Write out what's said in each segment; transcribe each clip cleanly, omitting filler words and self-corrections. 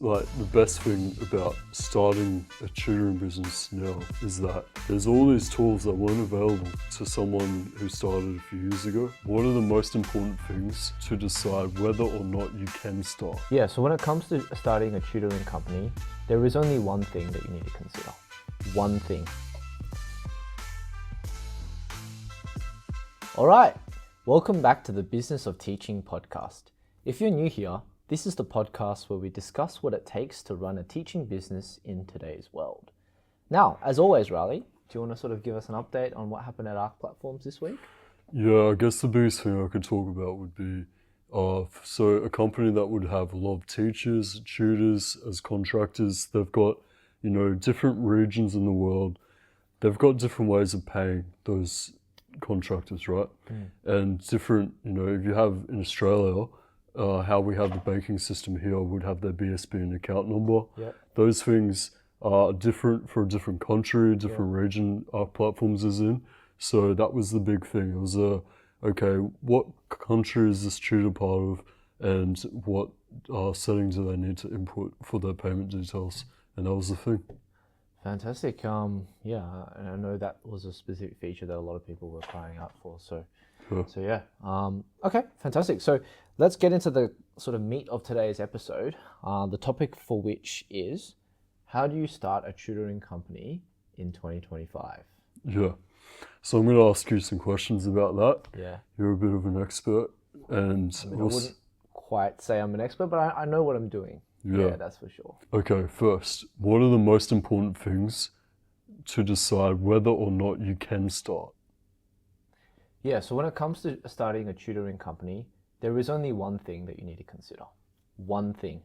Like, the best thing about starting a tutoring business now is that there's all these tools that weren't available to someone who started a few years ago. What are the most important things to decide whether or not you can start? Yeah, so when it comes to starting a tutoring company, there is only one thing that you need to consider. One thing. All right, welcome back to the Business of Teaching podcast. If you're new here, this is the podcast where we discuss what it takes to run a teaching business in today's world. Now, as always, Riley, do you want to sort of give us an update on what happened at ARC Platforms this week? Yeah, I guess the biggest thing I could talk about would be so a company that would have a lot of teachers, tutors as contractors. They've got, different regions in the world. They've got different ways of paying those contractors, right? And different, if you have in Australia, how we have the banking system here would have their BSB and account number. Yep. Those things are different for a different country, different region our platforms is in. So that was the big thing. It was okay, what country is this tutor part of, and what settings do they need to input for their payment details? And that was the thing. Fantastic. Yeah, and I know that was a specific feature that a lot of people were crying out for. So yeah. Okay, fantastic. So let's get into the sort of meat of today's episode. The topic for which is, how do you start a tutoring company in 2025? Yeah. So I'm going to ask you some questions about that. Yeah. You're a bit of an expert, and I wouldn't quite say I'm an expert, but I know what I'm doing. Yeah, that's for sure. Okay, first, what are the most important things to decide whether or not you can start? Yeah, so when it comes to starting a tutoring company, there is only one thing that you need to consider. One thing.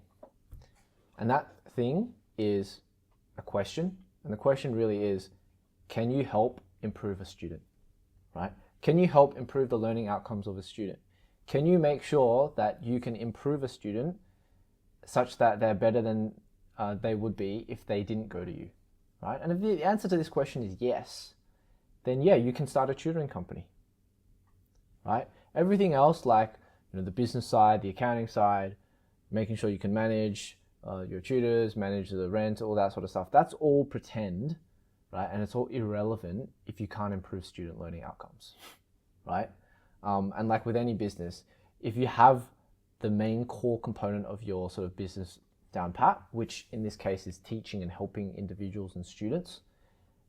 And that thing is a question. And the question really is, can you help improve a student, right? Can you help improve the learning outcomes of a student? Can you make sure that you can improve a student such that they're better than they would be if they didn't go to you, right? And if the answer to this question is yes, then yeah, you can start a tutoring company, right? Everything else, like the business side, the accounting side, making sure you can manage your tutors, manage the rent, all that sort of stuff, that's all pretend, right? And it's all irrelevant if you can't improve student learning outcomes, right? And like with any business, if you have the main core component of your sort of business down pat, which in this case is teaching and helping individuals and students,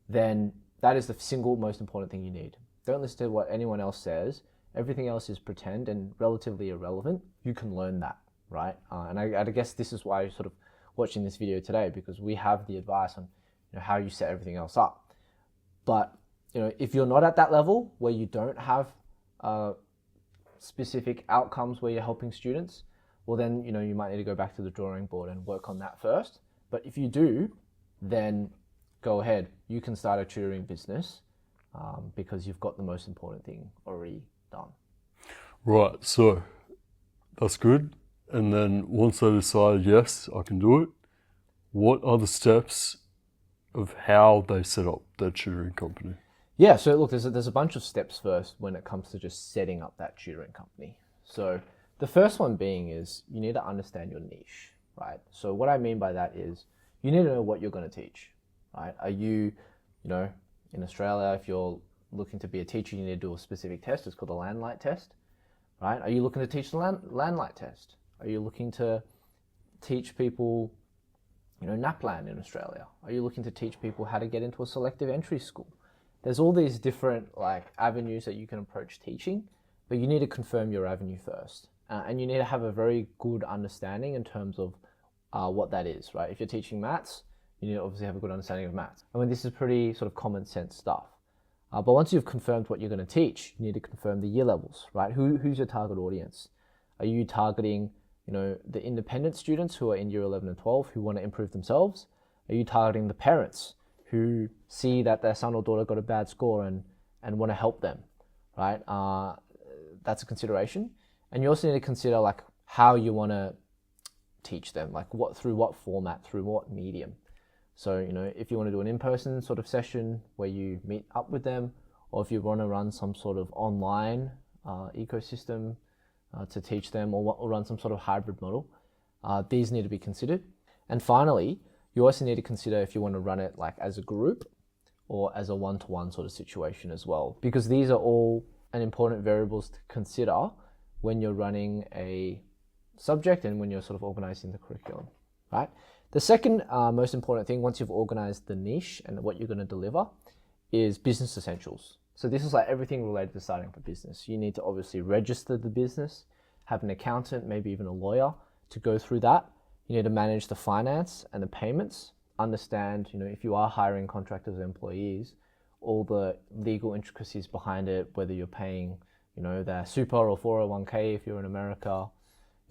then that is the single most important thing you need. Don't listen to what anyone else says. Everything else is pretend and relatively irrelevant. You can learn that, right? And I guess this is why you're sort of watching this video today, because we have the advice on how you set everything else up. But if you're not at that level where you don't have specific outcomes where you're helping students, well then you might need to go back to the drawing board and work on that first. But if you do, then go ahead. You can start a tutoring business because you've got the most important thing already done. Right, so that's good. And then once they decide, yes, I can do it, what are the steps of how they set up their tutoring company? Yeah, so look, there's a bunch of steps first when it comes to just setting up that tutoring company. So the first one being is you need to understand your niche, right? So what I mean by that is you need to know what you're going to teach, right? Are you, in Australia, if you're looking to be a teacher, you need to do a specific test. It's called the Landlight test, right? Are you looking to teach the Landlight test? Are you looking to teach people, NAPLAN in Australia? Are you looking to teach people how to get into a selective entry school? There's all these different avenues that you can approach teaching, but you need to confirm your avenue first. And you need to have a very good understanding in terms of what that is, right? If you're teaching maths, you need to obviously have a good understanding of maths. I mean, this is pretty sort of common sense stuff. But once you've confirmed what you're going to teach, you need to confirm the year levels, right? Who's your target audience? Are you targeting, the independent students who are in year 11 and 12 who want to improve themselves? Are you targeting the parents who see that their son or daughter got a bad score and want to help them, right? That's a consideration. And you also need to consider how you want to teach them, through what format, through what medium. So, if you want to do an in-person sort of session where you meet up with them, or if you want to run some sort of online ecosystem to teach them, or run some sort of hybrid model, these need to be considered. And finally, you also need to consider if you want to run it like as a group or as a one-to-one sort of situation as well, because these are all an important variables to consider when you're running a subject and when you're sort of organizing the curriculum, right? The second most important thing, once you've organized the niche and what you're going to deliver, is business essentials. So this is like everything related to starting up a business. You need to obviously register the business, have an accountant, maybe even a lawyer to go through that. You need to manage the finance and the payments, understand, if you are hiring contractors or employees, all the legal intricacies behind it, whether you're paying, their super or 401k if you're in America,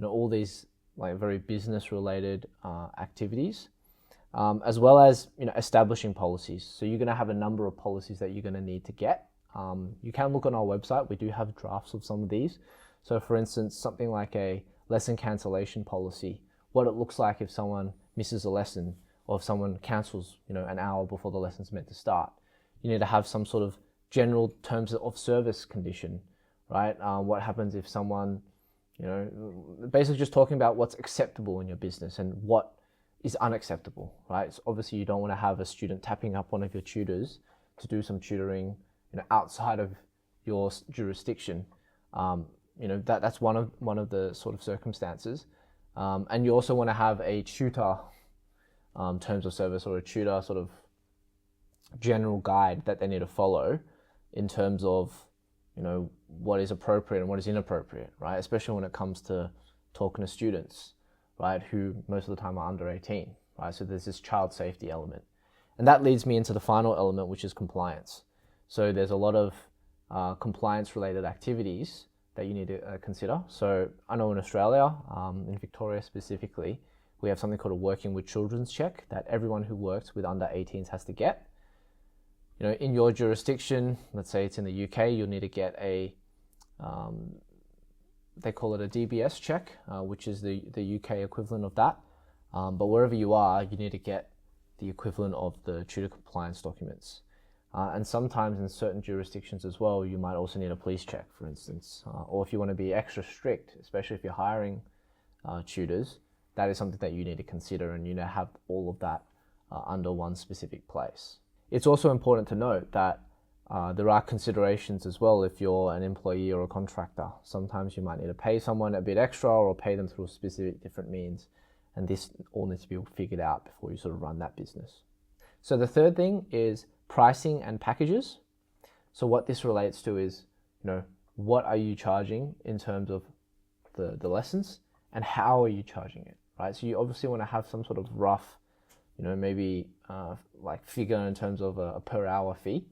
all these like very business related activities, as well as, establishing policies. So you're going to have a number of policies that you're going to need to get. You can look on our website. We do have drafts of some of these. So for instance, something like a lesson cancellation policy, what it looks like if someone misses a lesson or if someone cancels, an hour before the lesson's meant to start. You need to have some sort of general terms of service condition, right? What happens if someone, basically just talking about what's acceptable in your business and what is unacceptable, right? So obviously you don't want to have a student tapping up one of your tutors to do some tutoring, outside of your jurisdiction. That's one of the sort of circumstances. And you also want to have a tutor terms of service or a tutor sort of general guide that they need to follow in terms of, what is appropriate and what is inappropriate, right? Especially when it comes to talking to students, right, who most of the time are under 18, right? So there's this child safety element. And that leads me into the final element, which is compliance. So there's a lot of compliance related activities that you need to consider. So I know in Australia, in Victoria specifically, we have something called a working with children's check that everyone who works with under 18s has to get. In your jurisdiction, let's say it's in the UK, you'll need to get they call it a DBS check, which is the UK equivalent of that. But wherever you are, you need to get the equivalent of the tutor compliance documents. And sometimes in certain jurisdictions as well, you might also need a police check, for instance. Or if you want to be extra strict, especially if you're hiring tutors, that is something that you need to consider and have all of that under one specific place. It's also important to note that there are considerations as well if you're an employee or a contractor. Sometimes you might need to pay someone a bit extra or pay them through specific different means. And this all needs to be figured out before you sort of run that business. So the third thing is pricing and packages. So what this relates to is, what are you charging in terms of the lessons and how are you charging it, right? So you obviously want to have some sort of rough, maybe like figure in terms of a per hour fee,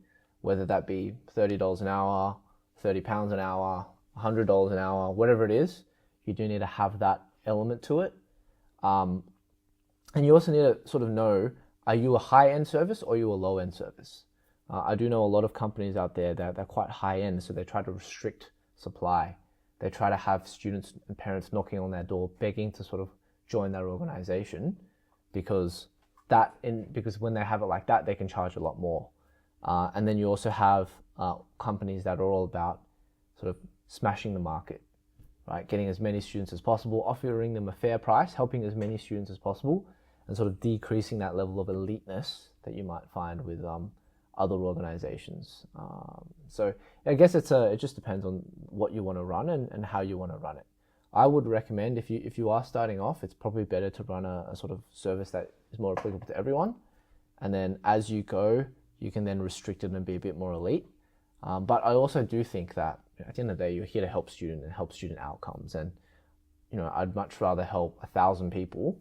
whether that be $30 an hour, £30 an hour, $100 an hour, whatever it is. You do need to have that element to it. And you also need to sort of know, are you a high-end service or are you a low-end service? I do know a lot of companies out there that they're quite high-end, so they try to restrict supply. They try to have students and parents knocking on their door, begging to sort of join their organization, because when they have it like that, they can charge a lot more. And then you also have companies that are all about sort of smashing the market, right? Getting as many students as possible, offering them a fair price, helping as many students as possible, and sort of decreasing that level of eliteness that you might find with other organizations. So I guess it just depends on what you want to run and how you want to run it. I would recommend if you are starting off, it's probably better to run a sort of service that is more applicable to everyone. And then as you go, you can then restrict it and be a bit more elite. But I also do think that at the end of the day, you're here to help student and help student outcomes. And, I'd much rather help 1,000 people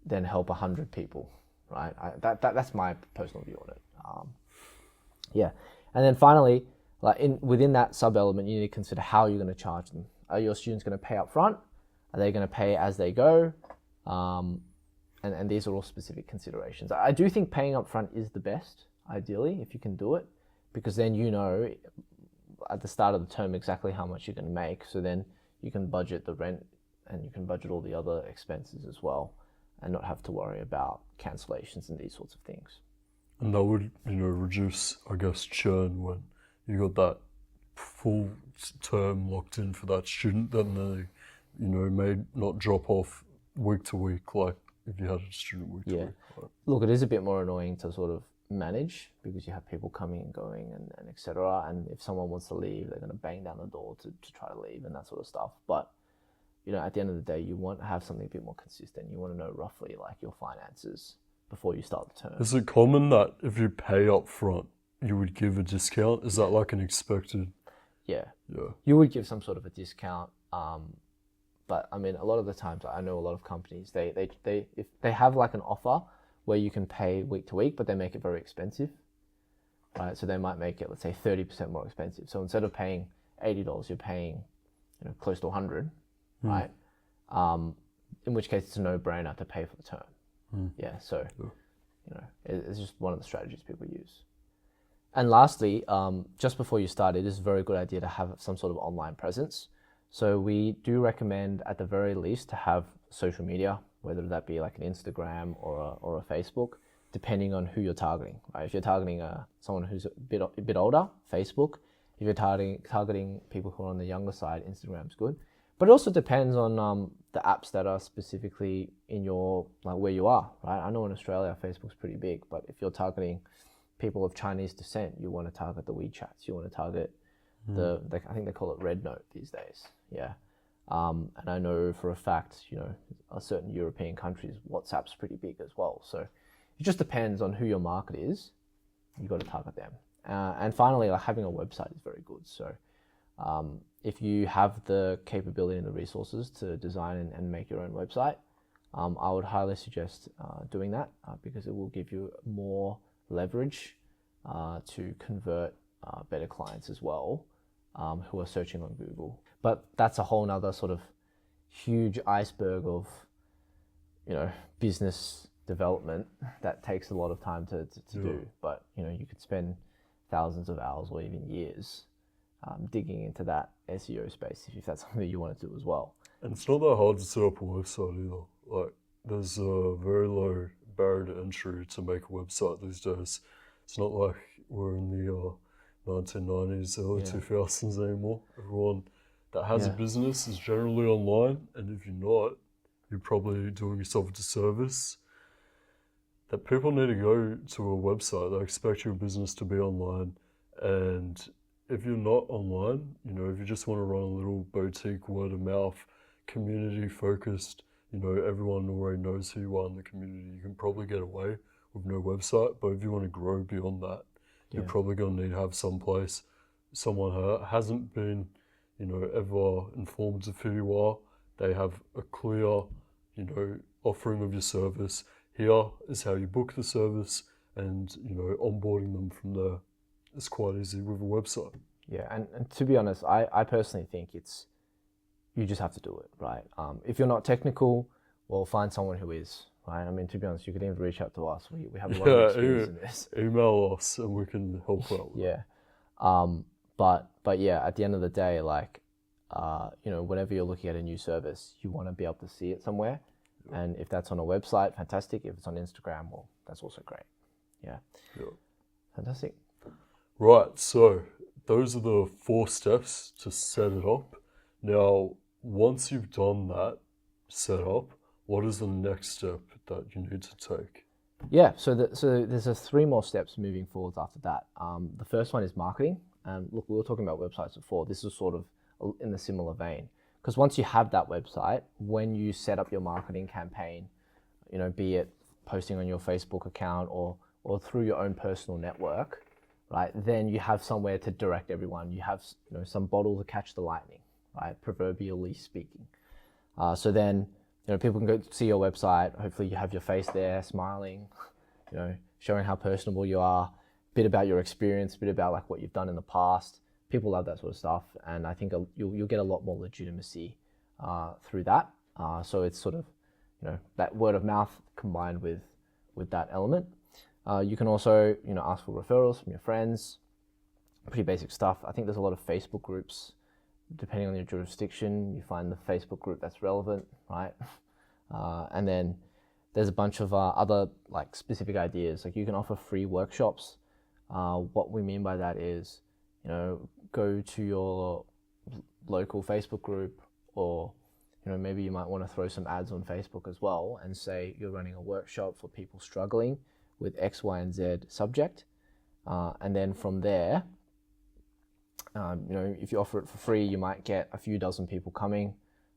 than help 100 people, right? That's my personal view on it. Yeah. And then finally, within that sub-element, you need to consider how you're going to charge them. Are your students going to pay up front? Are they going to pay as they go? And these are all specific considerations. I do think paying up front is the best, ideally, if you can do it, because then at the start of the term exactly how much you're going to make. So then you can budget the rent and you can budget all the other expenses as well and not have to worry about cancellations and these sorts of things. And that would, reduce, I guess, churn when you got that full term locked in for that student, then they, may not drop off week to week like if you had a student week to Yeah. week. Right? Look, it is a bit more annoying to sort of manage because you have people coming and going and et cetera. And if someone wants to leave, they're going to bang down the door to try to leave and that sort of stuff. But, you know, at the end of the day, you want to have something a bit more consistent. You want to know roughly like your finances before you start the term. Is it common that if you pay up front, you would give a discount? Is that like an expected? Yeah. Yeah. You would give some sort of a discount. But I mean, a lot of the times I know a lot of companies, they if they have like an offer where you can pay week to week, but they make it very expensive, right? So they might make it, let's say 30% more expensive. So instead of paying $80, you're paying, you know, close to 100, right? In which case it's a no-brainer to pay for the term. Yeah. So, you know, it's just one of the strategies people use. And lastly, just before you start, it is a very good idea to have some sort of online presence. So we do recommend at the very least to have social media, whether that be like an Instagram or a Facebook, depending on who you're targeting. Right? If you're targeting someone who's a bit older, Facebook. If you're targeting people who are on the younger side, Instagram's good. But it also depends on the apps that are specifically in your, like where you are, right? I know in Australia, Facebook's pretty big, but if you're targeting people of Chinese descent, you want to target the WeChats, you want to target I think they call it Red Note these days. Yeah. And I know for a fact, you know, certain European countries, WhatsApp's pretty big as well. So it just depends on who your market is. You got to target them. And finally, like having a website is very good. So if you have the capability and the resources to design and make your own website, I would highly suggest doing that because it will give you more leverage to convert better clients as well, who are searching on Google. But that's a whole nother sort of huge iceberg of, you know, business development that takes a lot of time to do. But, you know, you could spend thousands of hours or even years digging into that SEO space if that's something that you want to do as well. And it's not that hard to set up a website either. Like, there's a very low barrier to entry to make a website these days. It's not like we're in the 1990s, early 2000s anymore. Everyone that has a business is generally online, and if you're not, you're probably doing yourself a disservice. That people need to go to a website. They expect your business to be online, and if you're not online, you know, if you just want to run a little boutique word of mouth, community focused, you know, everyone already knows who you are in the community, you can probably get away with no website. But if you want to grow beyond that, you're probably going to need to have someplace, someone who hasn't been, you know, ever informed of who you are. They have a clear, you know, offering of your service. Here is how you book the service, and, you know, onboarding them from there is quite easy with a website. Yeah, and to be honest, I personally think you just have to do it, right? If you're not technical, well, find someone who is, right? I mean, to be honest, you could even reach out to us. We have a lot of experience in this. Email us and we can help out. Yeah. But yeah, at the end of the day, like, you know, whenever you're looking at a new service, you want to be able to see it somewhere. And if that's on a website, fantastic. If it's on Instagram, well, that's also great. Yeah. Fantastic. Right, so those are the 4 steps to set it up. Now, once you've done that setup, what is the next step that you need to take? Yeah, so there's 3 more steps moving forwards after that. The first one is marketing. And look, we were talking about websites before. This is sort of in the similar vein. Because once you have that website, when you set up your marketing campaign, you know, be it posting on your Facebook account or through your own personal network, right, then you have somewhere to direct everyone. You have, you know, some bottle to catch the lightning, right, proverbially speaking. So then, you know, people can go see your website. Hopefully you have your face there, smiling, you know, showing how personable you are, a bit about your experience, a bit about like what you've done in the past. People love that sort of stuff, and I think you'll get a lot more legitimacy through that. So it's sort of, you know, that word of mouth combined with that element. You can also, you know, ask for referrals from your friends. Pretty basic stuff. I think there's a lot of Facebook groups. Depending on your jurisdiction, you find the Facebook group that's relevant, right? And then there's a bunch of other like specific ideas. Like you can offer free workshops. What we mean by that is, you know, go to your local Facebook group or, maybe you might want to throw some ads on Facebook as well and say you're running a workshop for people struggling with X, Y, and Z subject. And then from there, if you offer it for free, you might get a few dozen people coming.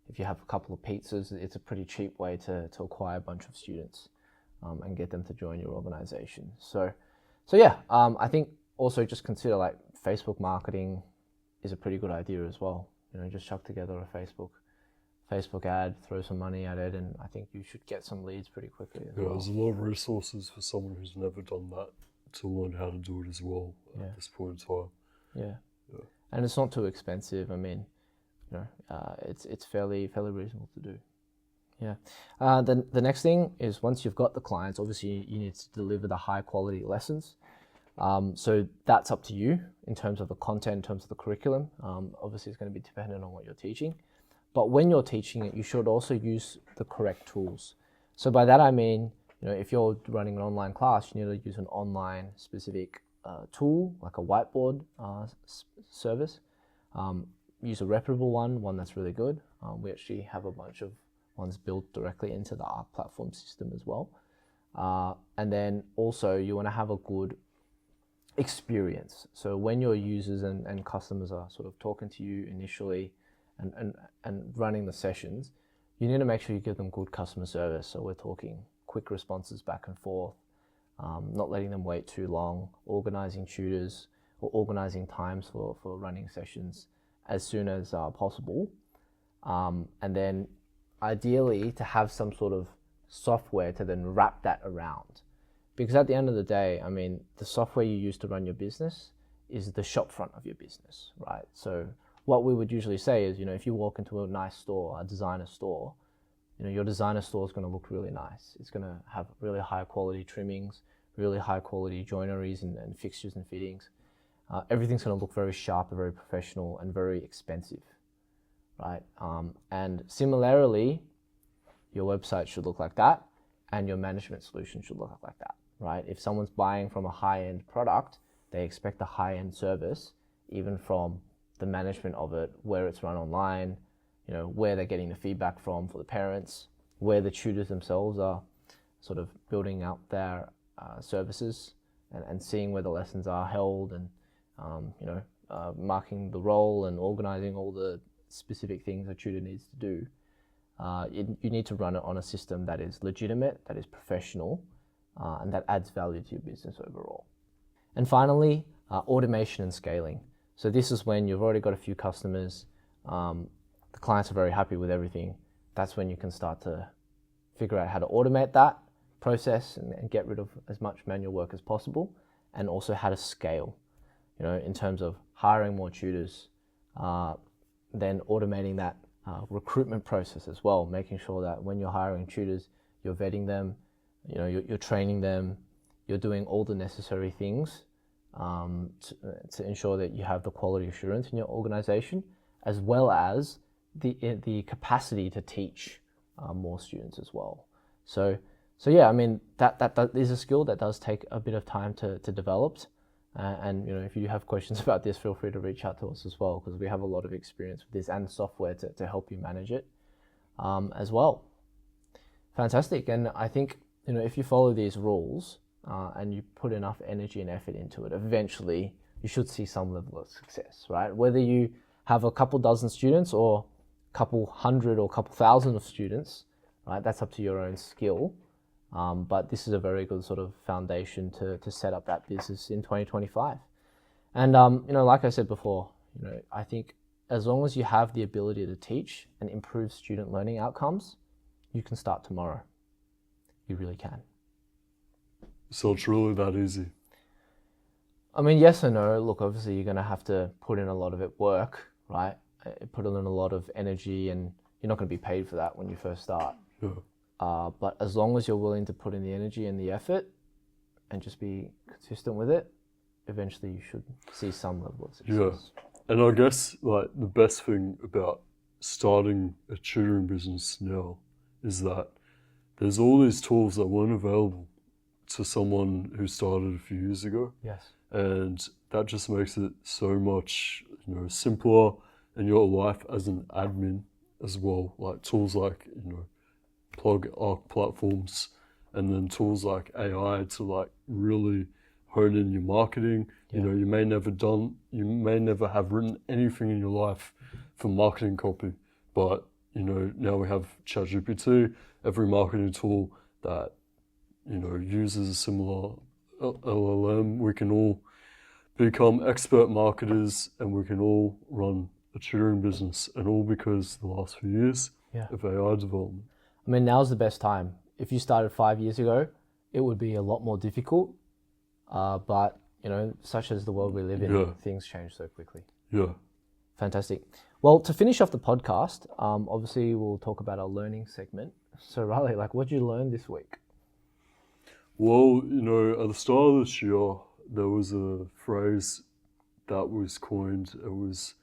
If you have a couple of pizzas, it's a pretty cheap way to acquire a bunch of students and get them to join your organization. So yeah, I think also just consider like Facebook marketing is a pretty good idea as well. Just chuck together a Facebook ad, throw some money at it, and I think you should get some leads pretty quickly as well. There's a lot of resources for someone who's never done that to learn how to do it as well at this point in time. Yeah. And it's not too expensive. I mean, it's fairly reasonable to do. Yeah. The next thing is once you've got the clients, obviously you need to deliver the high quality lessons. So that's up to you in terms of the content, in terms of the curriculum. Obviously it's going to be dependent on what you're teaching. But when you're teaching it, you should also use the correct tools. So by that I mean, if you're running an online class, you need to use an online specific tool, like a whiteboard service. Use a reputable one that's really good. We actually have a bunch of ones built directly into the ARC platform system as well. And then also you want to have a good experience. So when your users and customers are sort of talking to you initially and running the sessions, you need to make sure you give them good customer service. So we're talking quick responses back and forth, not letting them wait too long, organizing tutors or organizing times for running sessions as soon as possible. And then ideally to have some sort of software to then wrap that around. Because at the end of the day, I mean, the software you use to run your business is the shop front of your business, right? So what we would usually say is, if you walk into a nice store, a designer store, your designer store is going to look really nice. It's going to have really high quality trimmings, really high quality joineries and fixtures and fittings. Everything's going to look very sharp, very professional, and very expensive, right? And similarly, your website should look like that, and your management solution should look like that, right? If someone's buying from a high-end product, they expect a high-end service, even from the management of it, where it's run online, where they're getting the feedback from for the parents, where the tutors themselves are sort of building out their services and seeing where the lessons are held and marking the role and organizing all the specific things a tutor needs to do. You need to run it on a system that is legitimate, that is professional, and that adds value to your business overall. And finally, automation and scaling. So this is when you've already got a few customers, the clients are very happy with everything. That's when you can start to figure out how to automate that process and get rid of as much manual work as possible, and also how to scale, in terms of hiring more tutors, then automating that recruitment process as well, making sure that when you're hiring tutors, you're vetting them, you're training them, you're doing all the necessary things to ensure that you have the quality assurance in your organization, as well as the capacity to teach more students as well. So yeah, I mean, that is a skill that does take a bit of time to develop. And if you have questions about this, feel free to reach out to us as well, because we have a lot of experience with this and software to help you manage it as well. Fantastic. And I think, if you follow these rules and you put enough energy and effort into it, eventually you should see some level of success, right? Whether you have a couple dozen students or a couple hundred or a couple thousand of students, right? That's up to your own skill. But this is a very good sort of foundation to set up that business in 2025. And, like I said before, I think as long as you have the ability to teach and improve student learning outcomes, you can start tomorrow. You really can. So it's really that easy? I mean, yes and no. Look, obviously you're going to have to put in a lot of it work, right? Put in a lot of energy, and you're not going to be paid for that when you first start. Yeah. But as long as you're willing to put in the energy and the effort and just be consistent with it, eventually you should see some level of success. Yeah. And I guess the best thing about starting a tutoring business now is that there's all these tools that weren't available to someone who started a few years ago. Yes. And that just makes it so much, simpler in your life as an admin as well, like tools like, plug arc platforms, and then tools like AI to like really hone in your marketing. Yeah. You may never have written anything in your life for marketing copy, but now we have ChatGPT, every marketing tool that uses a similar LLM. We can all become expert marketers, and we can all run a tutoring business, and all because the last few years Yeah. of AI development. I mean, now's the best time. If you started 5 years ago, it would be a lot more difficult. But, such as the world we live in, Yeah. things change so quickly. Yeah. Fantastic. Well, to finish off the podcast, obviously we'll talk about our learning segment. So, Riley, what did you learn this week? Well, at the start of this year, there was a phrase that was coined. It was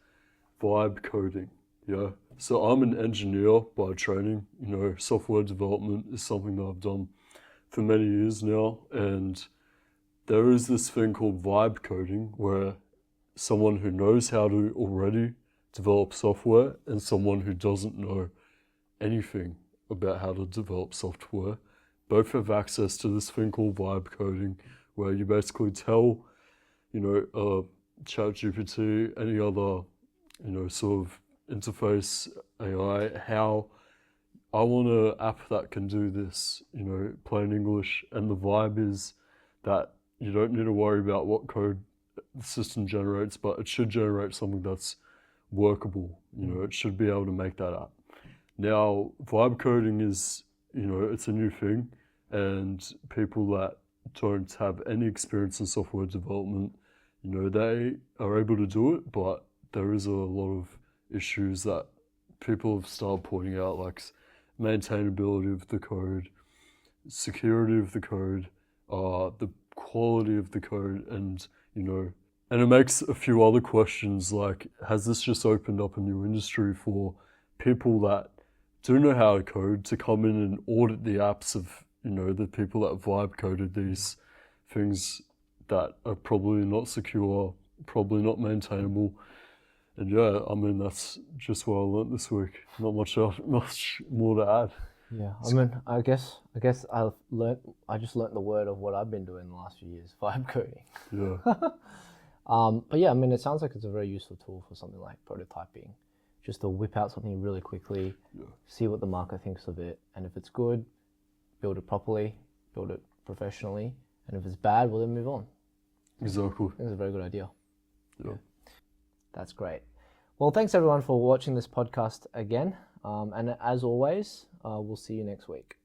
vibe coding. Yeah. So I'm an engineer by training. Software development is something that I've done for many years now. And there is this thing called vibe coding, where someone who knows how to already develop software and someone who doesn't know anything about how to develop software both have access to this thing called vibe coding, where you basically tell, ChatGPT, any other, sort of interface AI, how I want an app that can do this, plain English. And the vibe is that you don't need to worry about what code the system generates, but it should generate something that's workable. It should be able to make that app. Now, vibe coding is, it's a new thing, and people that don't have any experience in software development, they are able to do it, but there is a lot of issues that people have started pointing out, like maintainability of the code, security of the code, the quality of the code, and and it makes a few other questions, like, has this just opened up a new industry for people that do know how to code to come in and audit the apps of the people that vibe coded these things that are probably not secure, probably not maintainable. And yeah, I mean, that's just what I learned this week. Not much more to add. Yeah, I mean, I guess I just learnt the word of what I've been doing the last few years, vibe coding. Yeah. But yeah, I mean, it sounds like it's a very useful tool for something like prototyping, just to whip out something really quickly, see what the market thinks of it, and if it's good, build it properly, build it professionally, and if it's bad, well, then move on. Exactly. I think it's a very good idea. Yeah. That's great. Well, thanks everyone for watching this podcast again. And as always, we'll see you next week.